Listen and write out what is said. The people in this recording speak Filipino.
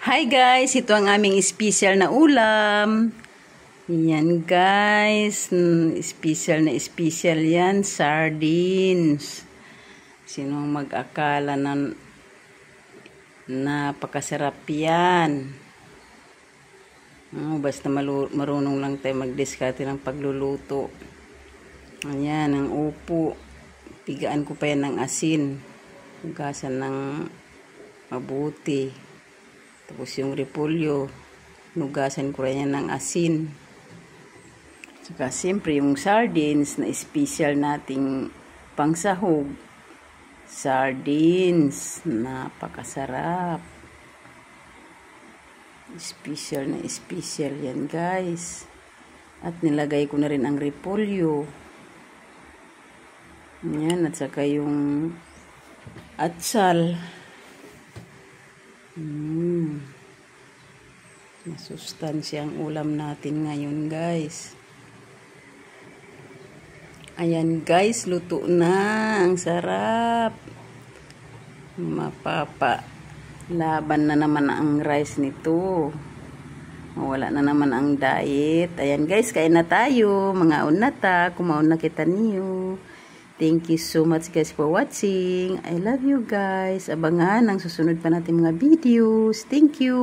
Hi guys, ito ang aming special na ulam. Yan guys, special na special yan, sardines. Sinong mag-akala na napakasarap yan? Basta marunong lang tayo mag-diskarte ng pagluluto. Ayan, ang upo. Pigaan ko pa yan ng asin. Hugasan ng mabuti. Tapos yung repolyo, nugasan ko rin yan ng asin. Saka siyempre yung sardines na special nating pangsahog. Sardines, napakasarap. Special na special yan guys. At nilagay ko na rin ang repolyo. Yan, at saka yung atsal. Masustansya ang ulam natin ngayon guys. Ayan guys, luto na. Ang sarap. Laban na naman ang rice nito. Mawala na naman ang diet. Ayan guys, kain na tayo. Mga unata, kumaon na kita niyo. Thank you so much guys for watching. I love you guys. Abangan ang susunod pa natin mga videos. Thank you.